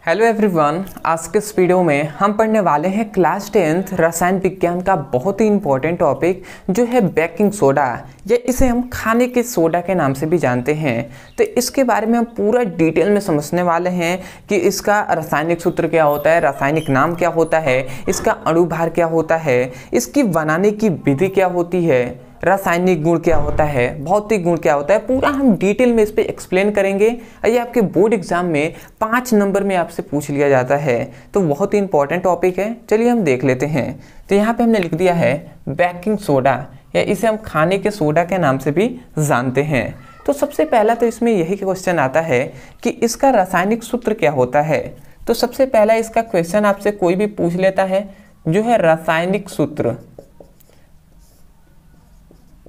Hello everyone, आज के इस वीडियो में हम पढ़ने वाले हैं क्लास 10th रसायन विज्ञान का बहुत ही इंपॉर्टेंट टॉपिक जो है बेकिंग सोडा, या इसे हम खाने के सोडा के नाम से भी जानते हैं। तो इसके बारे में हम पूरा डिटेल में समझने वाले हैं कि इसका रासायनिक सूत्र क्या होता है, रासायनिक नाम क्या होता है, इसका अणुभार क्या होता है, इसकी बनाने की विधि क्या होती है, रासायनिक गुण क्या होता है, भौतिक गुण क्या होता है, पूरा हम डिटेल में इस पे एक्सप्लेन करेंगे। ये आपके बोर्ड एग्जाम में 5 नंबर में आपसे पूछ लिया जाता है, तो बहुत ही इंपॉर्टेंट टॉपिक है। चलिए हम देख लेते हैं। तो यहाँ पे हमने लिख दिया है बेकिंग सोडा, या इसे हम खाने के सोडा के नाम से भी जानते हैं। तो सबसे पहला तो इसमें यही क्वेश्चन आता है कि इसका रासायनिक सूत्र क्या होता है। तो सबसे पहला इसका क्वेश्चन आपसे कोई भी पूछ लेता है जो है रासायनिक सूत्र,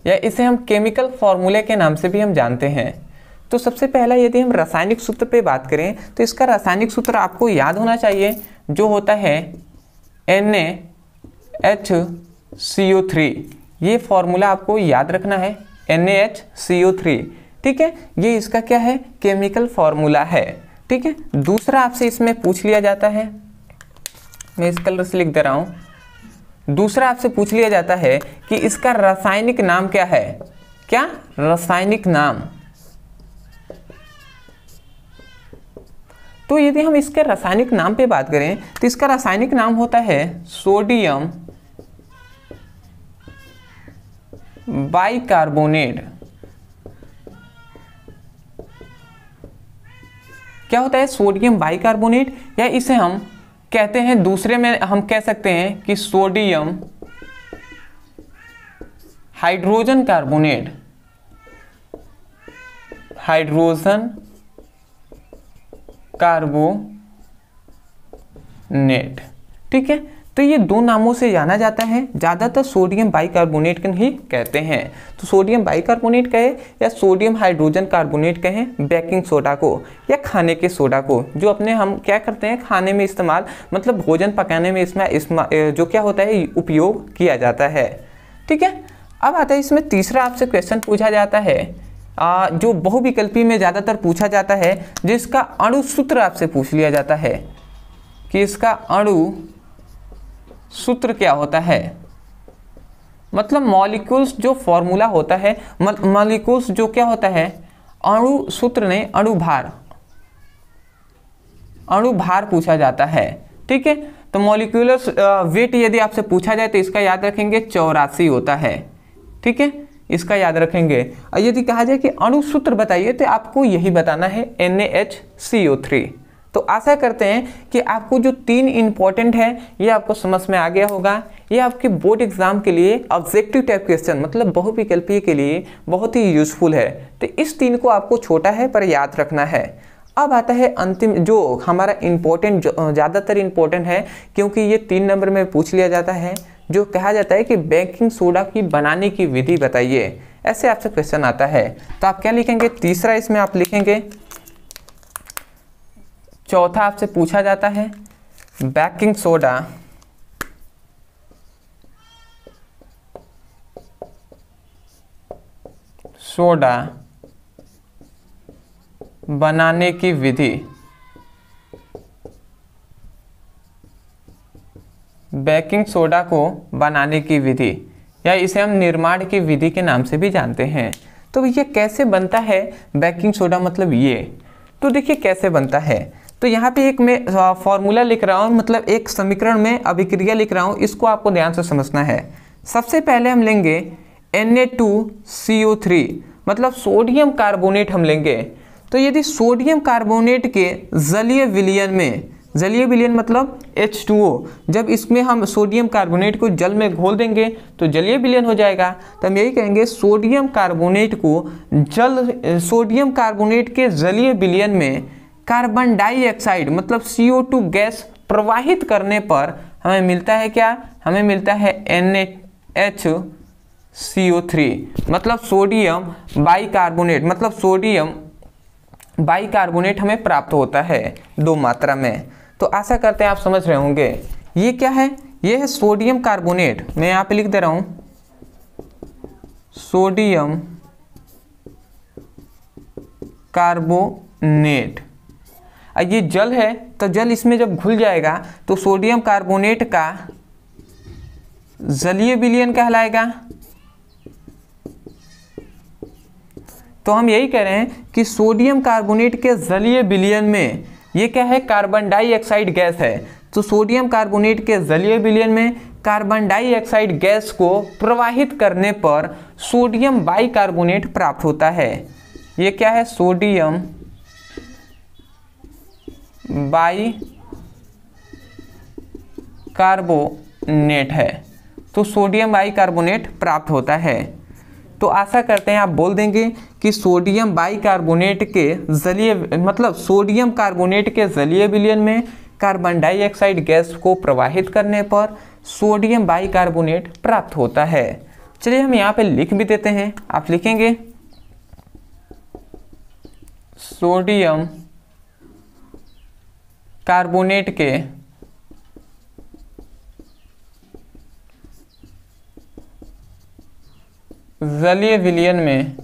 या इसे हम केमिकल फॉर्मूले के नाम से भी हम जानते हैं। तो सबसे पहला यदि हम रासायनिक सूत्र पे बात करें तो इसका रासायनिक सूत्र आपको याद होना चाहिए, जो होता है NaHCO3। ये फॉर्मूला आपको याद रखना है, NaHCO3। ठीक है, ये इसका क्या है, केमिकल फॉर्मूला है। ठीक है, दूसरा आपसे इसमें पूछ लिया जाता है, मैं इस कलर से लिख दे रहा हूँ। दूसरा आपसे पूछ लिया जाता है कि इसका रासायनिक नाम क्या है। क्या रासायनिक नाम? तो यदि हम इसके रासायनिक नाम पे बात करें तो इसका रासायनिक नाम होता है सोडियम बाइकार्बोनेट। क्या होता है? सोडियम बाइकार्बोनेट, या इसे हम कहते हैं, दूसरे में हम कह सकते हैं कि sodium hydrogen carbonate. Hydrogen carbonate. ठीक है, तो ये दो नामों से जाना जाता है, ज़्यादातर सोडियम बाइकार्बोनेट के ही कहते हैं। तो सोडियम बाइकार्बोनेट कहे या सोडियम हाइड्रोजन कार्बोनेट कहें बेकिंग सोडा को, या खाने के सोडा को, जो अपने हम क्या करते हैं खाने में इस्तेमाल, मतलब भोजन पकाने में इसमें जो क्या होता है उपयोग किया जाता है। ठीक है, अब आता है इसमें तीसरा आपसे क्वेश्चन पूछा जाता है जो बहुविकल्पी में ज़्यादातर पूछा जाता है, जिसका अणु सूत्र आपसे पूछ लिया जाता है कि इसका अणु सूत्र क्या होता है। मतलब मॉलिक्यूल्स जो फॉर्मूला होता है, मॉलिक्यूल्स जो क्या होता है, अणु सूत्र नहीं, अणुभार। अणुभार पूछा जाता है। ठीक है, तो मॉलिक्यूलर वेट यदि आपसे पूछा जाए तो इसका याद रखेंगे 84 होता है। ठीक है, इसका याद रखेंगे। और यदि कहा जाए कि अणु सूत्र बताइए तो आपको यही बताना है NaHCO3। तो आशा करते हैं कि आपको जो 3 इंपॉर्टेंट है ये आपको समझ में आ गया होगा। ये आपके बोर्ड एग्जाम के लिए ऑब्जेक्टिव टाइप क्वेश्चन, मतलब बहुविकल्पीय के लिए बहुत ही यूजफुल है। तो इस 3 को आपको छोटा है पर याद रखना है। अब आता है अंतिम, जो हमारा इंपॉर्टेंट, ज़्यादातर इंपॉर्टेंट है क्योंकि ये 3 नंबर में पूछ लिया जाता है, जो कहा जाता है कि बेकिंग सोडा की बनाने की विधि बताइए। ऐसे आपसे क्वेश्चन आता है। तो आप क्या लिखेंगे? तीसरा इसमें आप लिखेंगे। चौथा आपसे पूछा जाता है बेकिंग सोडा बनाने की विधि। बेकिंग सोडा को बनाने की विधि, या इसे हम निर्माण की विधि के नाम से भी जानते हैं। तो ये कैसे बनता है बेकिंग सोडा, मतलब ये तो देखिए कैसे बनता है। तो यहाँ पे एक मैं फॉर्मूला लिख रहा हूँ, मतलब एक समीकरण में अभिक्रिया लिख रहा हूँ, इसको आपको ध्यान से समझना है। सबसे पहले हम लेंगे Na2CO3, मतलब सोडियम कार्बोनेट हम लेंगे। तो यदि सोडियम कार्बोनेट के जलीय विलयन में, जलीय विलयन मतलब H2O, जब इसमें हम सोडियम कार्बोनेट को जल में घोल देंगे तो जलीय विलयन हो जाएगा। तो हम यही कहेंगे सोडियम कार्बोनेट के जलीय विलयन में कार्बन डाइऑक्साइड मतलब CO2 गैस प्रवाहित करने पर हमें मिलता है क्या? हमें मिलता है NaHCO3, मतलब सोडियम बाइकार्बोनेट, मतलब सोडियम बाइकार्बोनेट हमें प्राप्त होता है 2 मात्रा में। तो आशा करते हैं आप समझ रहे होंगे। ये क्या है? ये है सोडियम कार्बोनेट। मैं यहाँ पे लिख दे रहा हूँ सोडियम कार्बोनेट। ये जल है तो जल इसमें जब घुल जाएगा तो सोडियम कार्बोनेट का जलीय विलयन कहलाएगा। तो हम यही कह रहे हैं कि सोडियम कार्बोनेट के जलीय विलयन में ये क्या है, कार्बन डाइऑक्साइड गैस है। तो सोडियम कार्बोनेट के जलीय विलयन में कार्बन डाइऑक्साइड गैस को प्रवाहित करने पर सोडियम बाइकार्बोनेट प्राप्त होता है। ये क्या है, सोडियम बाइकार्बोनेट है। तो सोडियम बाइकार्बोनेट प्राप्त होता है। तो आशा करते हैं आप बोल देंगे कि सोडियम बाइकार्बोनेट के जलीय मतलब सोडियम कार्बोनेट के जलीय विलयन में कार्बन डाइऑक्साइड गैस को प्रवाहित करने पर सोडियम बाइकार्बोनेट प्राप्त होता है। चलिए हम यहाँ पे लिख भी देते हैं। आप लिखेंगे सोडियम कार्बोनेट के जलीय विलयन में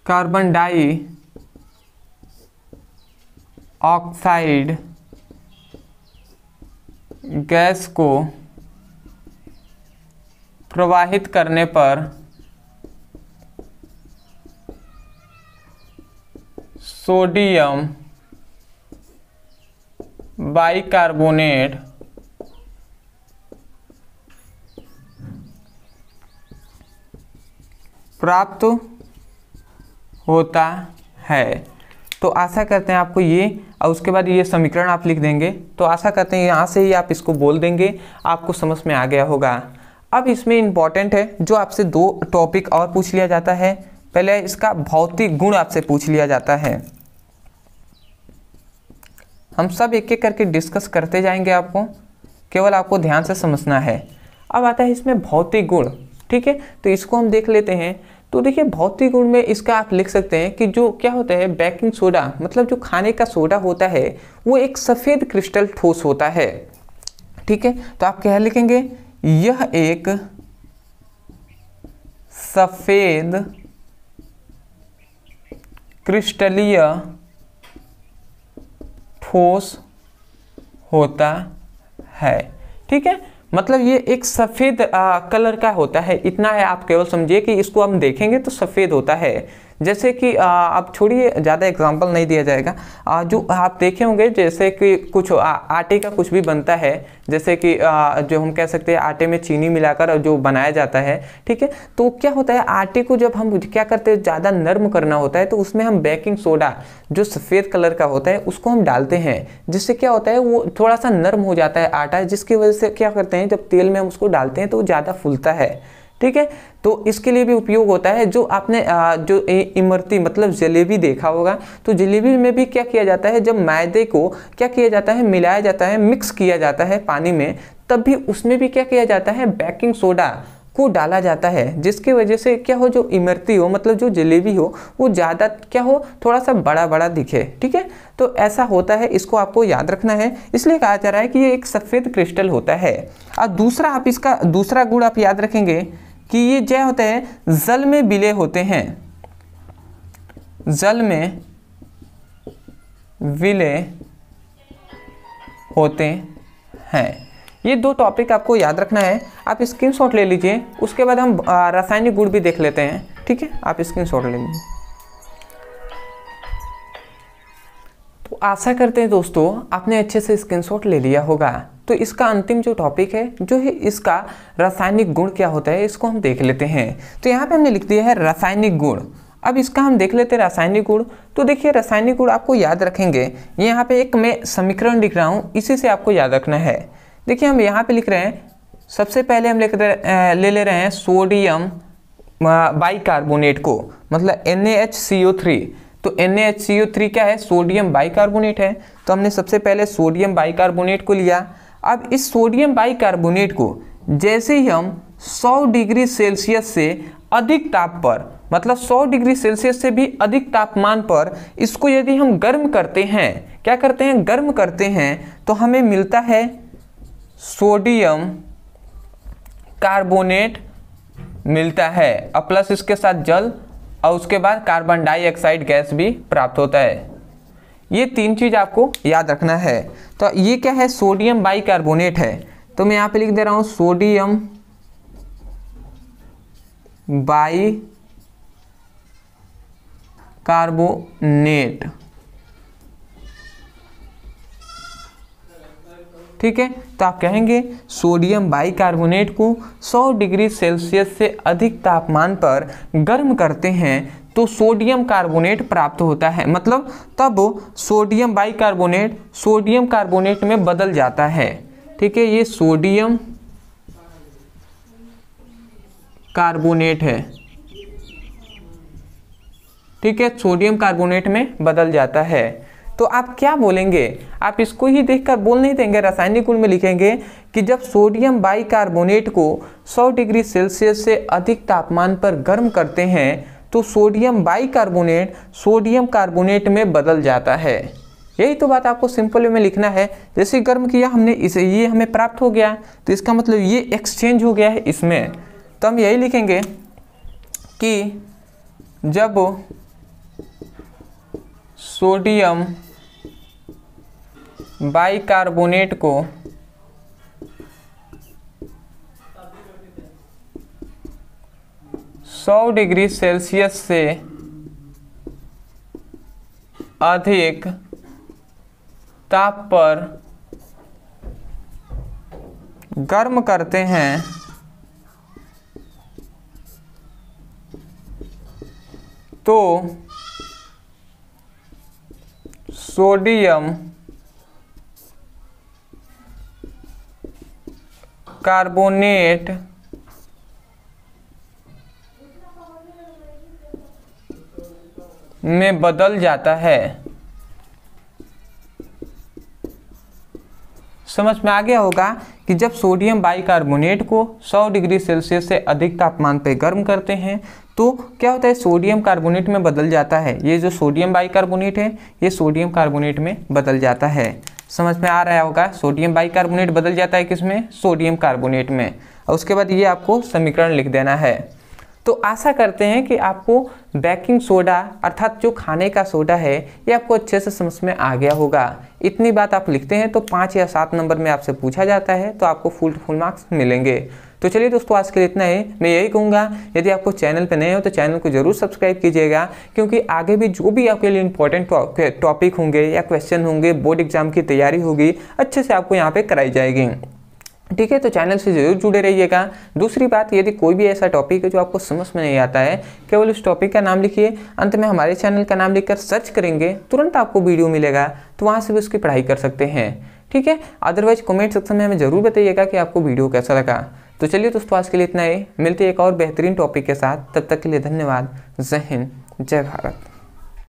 कार्बन डाइऑक्साइड गैस को प्रवाहित करने पर सोडियम बाइकार्बोनेट प्राप्त होता है। तो आशा करते हैं आपको ये और उसके बाद ये समीकरण आप लिख देंगे। तो आशा करते हैं यहाँ से ही आप इसको बोल देंगे, आपको समझ में आ गया होगा। अब इसमें इम्पॉर्टेंट है जो आपसे 2 टॉपिक और पूछ लिया जाता है। पहले इसका भौतिक गुण आपसे पूछ लिया जाता है। हम सब एक एक करके डिस्कस करते जाएंगे, आपको केवल आपको ध्यान से समझना है। अब आता है इसमें भौतिक गुण, ठीक है। तो इसको हम देख लेते हैं। तो देखिए भौतिक गुण में इसका आप लिख सकते हैं कि जो क्या होता है, बेकिंग सोडा मतलब जो खाने का सोडा होता है वो एक सफ़ेद क्रिस्टल ठोस होता है, ठीक है। तो आप क्या लिखेंगे, यह एक सफ़ेद क्रिस्टलीय ठोस होता है, ठीक है। मतलब ये एक सफ़ेद कलर का होता है, इतना है आप केवल समझिए कि इसको हम देखेंगे तो सफ़ेद होता है। जैसे कि आप छोड़िए, ज़्यादा एग्जांपल नहीं दिया जाएगा। जो आप देखे होंगे जैसे कि कुछ आटे का कुछ भी बनता है, जैसे कि जो हम कह सकते हैं आटे में चीनी मिलाकर जो बनाया जाता है, ठीक है। तो क्या होता है, आटे को जब हम क्या करते हैं, ज़्यादा नर्म करना होता है तो उसमें हम बेकिंग सोडा जो सफ़ेद कलर का होता है उसको हम डालते हैं, जिससे क्या होता है वो थोड़ा सा नर्म हो जाता है आटा, जिसकी वजह से क्या करते हैं जब तेल में हम उसको डालते हैं तो वो ज़्यादा फूलता है, ठीक है। तो इसके लिए भी उपयोग होता है। जो आपने जो इमरती मतलब जलेबी देखा होगा, तो जलेबी में भी क्या किया जाता है, जब मैदे को क्या किया जाता है, मिलाया जाता है, मिक्स किया जाता है पानी में, तब भी उसमें भी क्या किया जाता है, बेकिंग सोडा को डाला जाता है, जिसकी वजह से क्या हो, जो इमरती हो मतलब जो जलेबी हो वो ज़्यादा क्या हो, थोड़ा सा बड़ा बड़ा दिखे, ठीक है। तो ऐसा होता है, इसको आपको याद रखना है। इसलिए कहा जा रहा है कि ये एक सफ़ेद क्रिस्टल होता है। और दूसरा आप इसका दूसरा गुण आप याद रखेंगे कि ये क्या होते हैं, जल में विलय होते हैं, जल में विलय होते हैं। ये 2 टॉपिक आपको याद रखना है। आप स्क्रीनशॉट ले लीजिए, उसके बाद हम रासायनिक गुण भी देख लेते हैं, ठीक है। आप स्क्रीनशॉट ले लीजिए। तो आशा करते हैं दोस्तों आपने अच्छे से स्क्रीनशॉट ले लिया होगा। तो इसका अंतिम जो टॉपिक है जो है इसका रासायनिक गुण क्या होता है, इसको हम देख लेते हैं। तो यहाँ पे हमने लिख दिया है रासायनिक गुण। अब इसका हम देख लेते हैं रासायनिक गुण। तो देखिए रासायनिक गुण आपको याद रखेंगे, यहाँ पे एक मैं समीकरण लिख रहा हूँ, इसी से आपको याद रखना है। देखिए हम यहाँ पे लिख रहे हैं, सबसे पहले हम ले ले रहे हैं सोडियम बाइकार्बोनेट को, मतलब NaHCO3। तो NaHCO3 क्या है, सोडियम बाइकार्बोनेट है। तो हमने सबसे पहले सोडियम बाइकार्बोनेट को लिया। अब इस सोडियम बाइकार्बोनेट को जैसे ही हम 100 डिग्री सेल्सियस से अधिक ताप पर, मतलब 100 डिग्री सेल्सियस से भी अधिक तापमान पर इसको यदि हम गर्म करते हैं, क्या करते हैं, गर्म करते हैं, तो हमें मिलता है सोडियम कार्बोनेट मिलता है और प्लस इसके साथ जल और उसके बाद कार्बन डाइऑक्साइड गैस भी प्राप्त होता है। ये 3 चीज़ आपको याद रखना है। तो ये क्या है, सोडियम बाइकार्बोनेट है। तो मैं यहाँ पे लिख दे रहा हूँ सोडियम बाइकार्बोनेट। ठीक है, तो आप कहेंगे सोडियम बाइकार्बोनेट को 100 डिग्री सेल्सियस से अधिक तापमान पर गर्म करते हैं तो सोडियम कार्बोनेट प्राप्त होता है। मतलब तब सोडियम बाइकार्बोनेट सोडियम कार्बोनेट में बदल जाता है। ठीक है, ये सोडियम कार्बोनेट है। ठीक है, सोडियम कार्बोनेट में बदल जाता है। तो आप क्या बोलेंगे, आप इसको ही देखकर बोल नहीं देंगे, रासायनिक गुण में लिखेंगे कि जब सोडियम बाइकार्बोनेट को 100 डिग्री सेल्सियस से अधिक तापमान पर गर्म करते हैं तो सोडियम बाइकार्बोनेट सोडियम कार्बोनेट में बदल जाता है। यही तो बात आपको सिंपल वे में लिखना है। जैसे गर्म किया हमने इसे, ये हमें प्राप्त हो गया, तो इसका मतलब ये एक्सचेंज हो गया है इसमें। तो हम यही लिखेंगे कि जब सोडियम बाइकार्बोनेट को 100 डिग्री सेल्सियस से अधिक ताप पर गर्म करते हैं तो सोडियम कार्बोनेट में बदल जाता है। समझ में आ गया होगा कि जब सोडियम बाइकार्बोनेट को 100 डिग्री सेल्सियस से अधिक तापमान पर गर्म करते हैं तो क्या होता है, सोडियम कार्बोनेट में बदल जाता है। ये जो सोडियम बाइकार्बोनेट है ये सोडियम कार्बोनेट में बदल जाता है। समझ में आ रहा होगा, सोडियम बाइकार्बोनेट बदल जाता है किसमें, सोडियम कार्बोनेट में। और उसके बाद ये आपको समीकरण लिख देना है। तो आशा करते हैं कि आपको बेकिंग सोडा अर्थात जो खाने का सोडा है ये आपको अच्छे से समझ में आ गया होगा। इतनी बात आप लिखते हैं तो 5 या 7 नंबर में आपसे पूछा जाता है तो आपको फुल मार्क्स मिलेंगे। तो चलिए दोस्तों, आज के लिए इतना ही। मैं यही कहूँगा, यदि आपको चैनल पर नए हो तो चैनल को जरूर सब्सक्राइब कीजिएगा, क्योंकि आगे भी जो भी आपके लिए इंपॉर्टेंट टॉपिक होंगे या क्वेश्चन होंगे, बोर्ड एग्जाम की तैयारी होगी, अच्छे से आपको यहाँ पे कराई जाएगी। ठीक है, तो चैनल से जरूर जुड़े रहिएगा। दूसरी बात, यदि कोई भी ऐसा टॉपिक है जो आपको समझ में नहीं आता है, केवल उस टॉपिक का नाम लिखिए, अंत में हमारे चैनल का नाम लिखकर सर्च करेंगे, तुरंत आपको वीडियो मिलेगा, तो वहाँ से भी उसकी पढ़ाई कर सकते हैं। ठीक है, अदरवाइज कमेंट सेक्शन में हमें जरूर बताइएगा कि आपको वीडियो कैसा लगा। तो चलिए दोस्तों, आज के लिए इतना ही। मिलते हैं एक और बेहतरीन टॉपिक के साथ, तब तक के लिए धन्यवाद। जय हिंद, जय भारत।